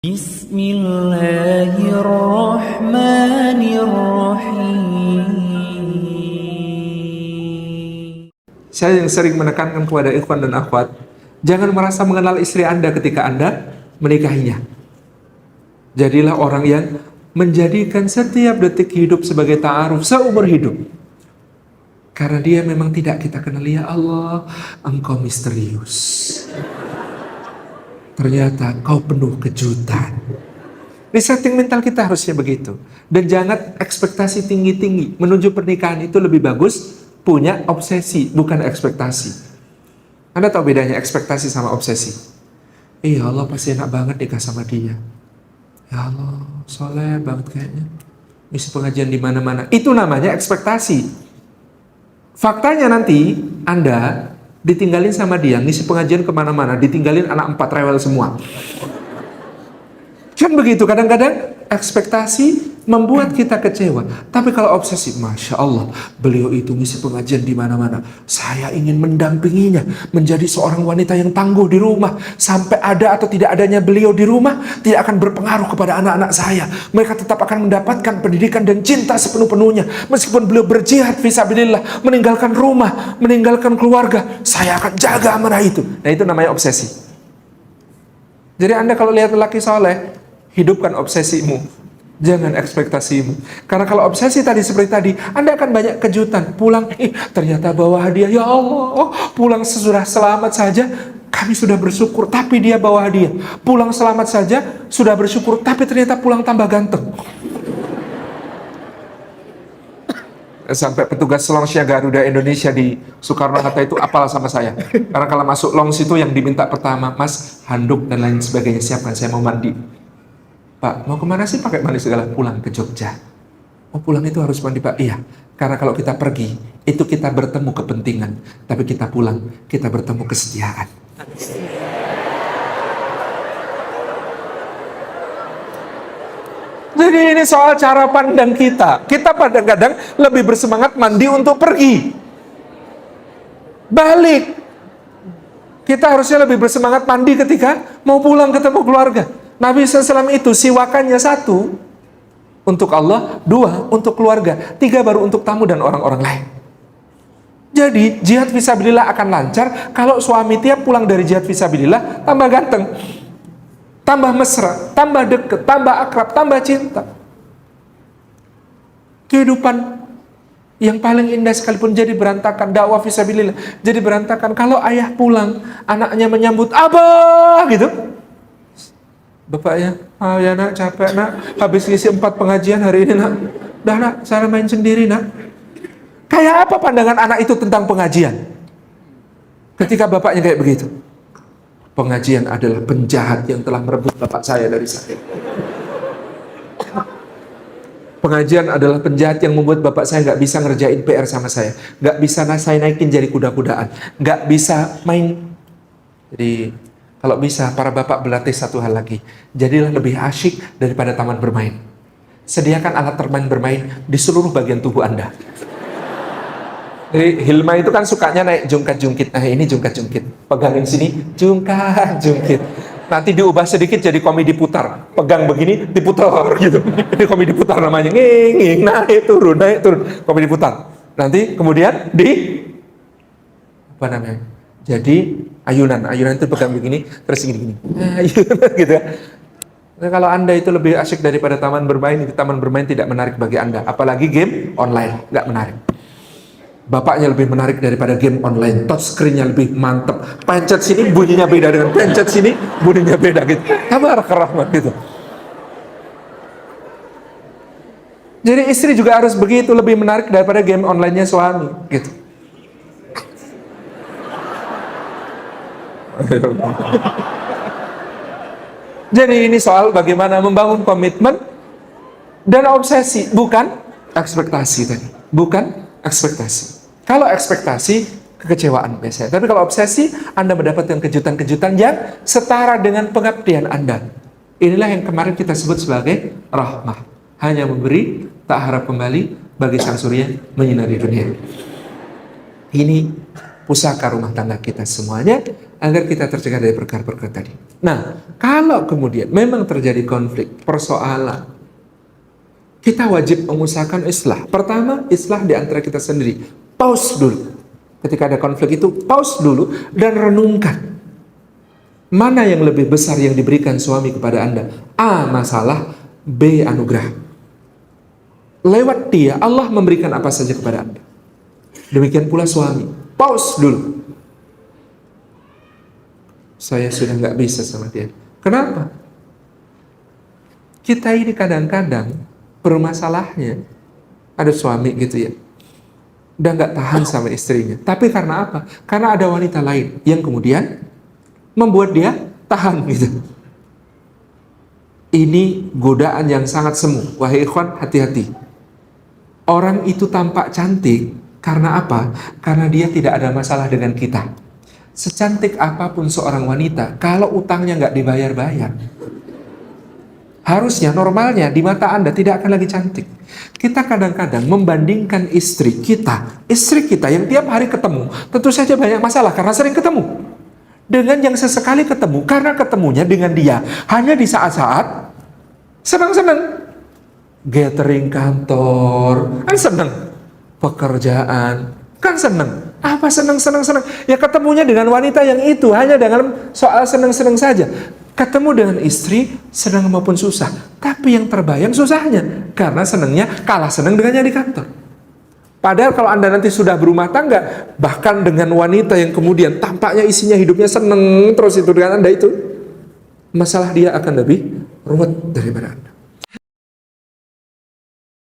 Bismillahirrahmanirrahim. Saya yang sering menekankan kepada ikhwan dan akhwat, jangan merasa mengenal istri Anda ketika Anda menikahinya. Jadilah orang yang menjadikan setiap detik hidup sebagai ta'aruf seumur hidup. Karena dia memang tidak kita kenal. Ya Allah, Engkau misterius. Ternyata Kau penuh kejutan. Di setting mental kita harusnya begitu. Dan jangan ekspektasi tinggi-tinggi. Menuju pernikahan itu lebih bagus punya obsesi, bukan ekspektasi. Anda tahu bedanya ekspektasi sama obsesi? Ya Allah, pasti enak banget nikah sama dia. Ya Allah, soleh banget kayaknya. Isi pengajian di mana-mana. Itu namanya ekspektasi. Faktanya nanti Anda ditinggalin sama dia, ngisi pengajian kemana-mana, ditinggalin anak 4 rewel semua. Kan begitu, kadang-kadang ekspektasi membuat kita kecewa. Tapi kalau obsesi, Masya Allah, beliau itu ngisi pengajian di mana-mana. Saya ingin mendampinginya, menjadi seorang wanita yang tangguh di rumah. Sampai ada atau tidak adanya beliau di rumah, tidak akan berpengaruh kepada anak-anak saya. Mereka tetap akan mendapatkan pendidikan dan cinta sepenuh-penuhnya. Meskipun beliau berjihad fisabilillah, meninggalkan rumah, meninggalkan keluarga, saya akan jaga amanah itu. Nah, itu namanya obsesi. Jadi Anda kalau lihat lelaki soleh, hidupkan obsesimu. Jangan ekspektasimu. Karena kalau obsesi tadi seperti tadi, Anda akan banyak kejutan. Pulang, ternyata bawa hadiah. Ya Allah, pulang sudah selamat saja, kami sudah bersyukur. Tapi dia bawa hadiah. Pulang selamat saja, sudah bersyukur. Tapi ternyata pulang tambah ganteng. Sampai petugas lounge Garuda Indonesia di Soekarno-Hatta itu apal sama saya. Karena kalau masuk lounge itu yang diminta pertama, Mas, handuk dan lain sebagainya siapkan, saya mau mandi. Pak, mau kemana sih pakai mandi segala? Pulang ke Jogja. Oh, pulang itu harus mandi, Pak? Iya, karena kalau kita pergi, itu kita bertemu kepentingan. Tapi kita pulang, kita bertemu kesetiaan. Jadi ini soal cara pandang kita. Kita kadang-kadang lebih bersemangat mandi untuk pergi. Balik. Kita harusnya lebih bersemangat mandi ketika mau pulang ketemu keluarga. Nabi SAW itu siwakannya 1 untuk Allah, 2 untuk keluarga, 3 baru untuk tamu dan orang-orang lain. Jadi jihad fisabilillah akan lancar kalau suami tiap pulang dari jihad fisabilillah tambah ganteng, tambah mesra, tambah deket, tambah akrab, tambah cinta. Kehidupan yang paling indah sekalipun jadi berantakan, dakwah fisabilillah jadi berantakan kalau ayah pulang, anaknya menyambut abah gitu. Bapaknya, ya nak, capek nak, habis ngisi 4 pengajian hari ini nak. Dah nak, saya main sendiri nak. Kayak apa pandangan anak itu tentang pengajian? Ketika bapaknya kayak begitu. Pengajian adalah penjahat yang telah merebut bapak saya dari saya. Pengajian adalah penjahat yang membuat bapak saya gak bisa ngerjain PR sama saya. Gak bisa saya naikin jadi kuda-kudaan. Gak bisa main. Jadi kalau bisa, para bapak berlatih satu hal lagi. Jadilah lebih asyik daripada taman bermain. Sediakan alat bermain di seluruh bagian tubuh Anda. Jadi Hilma itu kan sukanya naik jungkat-jungkit. Nah ini jungkat-jungkit. Pegangin sini, jungkat-jungkit. Nanti diubah sedikit jadi komedi putar. Pegang begini, diputar gitu. Ini komedi putar namanya. Nging, naik turun, komedi putar. Nanti kemudian apa namanya? Jadi ayunan itu pegang begini, terus gini. Ayunan gitu ya. Nah, kalau Anda itu lebih asyik daripada taman bermain, itu taman bermain tidak menarik bagi Anda. Apalagi game online, nggak menarik. Bapaknya lebih menarik daripada game online. Touchscreen-nya lebih mantep. Pencet sini bunyinya beda dengan pencet sini bunyinya beda gitu. Tabarak rahmat gitu. Jadi istri juga harus begitu, lebih menarik daripada game online-nya suami gitu. Jadi ini soal bagaimana membangun komitmen dan obsesi, bukan ekspektasi tadi. Bukan ekspektasi. Kalau ekspektasi, kekecewaan biasanya. Tapi kalau obsesi, Anda mendapatkan kejutan-kejutan yang setara dengan pengabdian Anda. Inilah yang kemarin kita sebut sebagai rahmah. Hanya memberi, tak harap kembali, bagi sang surya menyinari dunia. Ini pusaka rumah tangga kita semuanya, agar kita tercegah dari perkara-perkara tadi. Nah, kalau kemudian memang terjadi konflik, persoalan, kita wajib mengusahakan islah. Pertama, islah di antara kita sendiri. Pause dulu. Ketika ada konflik itu, pause dulu dan renungkan. Mana yang lebih besar yang diberikan suami kepada Anda? A, masalah. B, anugerah. Lewat dia, Allah memberikan apa saja kepada Anda. Demikian pula suami. Pause dulu. Saya sudah nggak bisa sama dia. Kenapa? Kita ini kadang-kadang bermasalahnya, ada suami gitu ya, udah nggak tahan sama istrinya. Tapi karena apa? Karena ada wanita lain yang kemudian membuat dia tahan gitu. Ini godaan yang sangat semu. Wahai ikhwan, hati-hati. Orang itu tampak cantik karena apa? Karena dia tidak ada masalah dengan kita. Secantik apapun seorang wanita, kalau utangnya nggak dibayar-bayar, harusnya normalnya di mata Anda tidak akan lagi cantik. Kita kadang-kadang membandingkan istri kita yang tiap hari ketemu, tentu saja banyak masalah karena sering ketemu, dengan yang sesekali ketemu, karena ketemunya dengan dia hanya di saat-saat senang-senang. Gathering kantor, kan senang. Pekerjaan, kan senang. Apa senang? Ya ketemunya dengan wanita yang itu hanya dalam soal senang-senang saja. Ketemu dengan istri, senang maupun susah. Tapi yang terbayang susahnya, karena senangnya kalah senang dengan yang di kantor. Padahal kalau Anda nanti sudah berumah tangga, bahkan dengan wanita yang kemudian tampaknya isinya hidupnya senang terus itu dengan Anda itu, masalah dia akan lebih ruwet daripada Anda.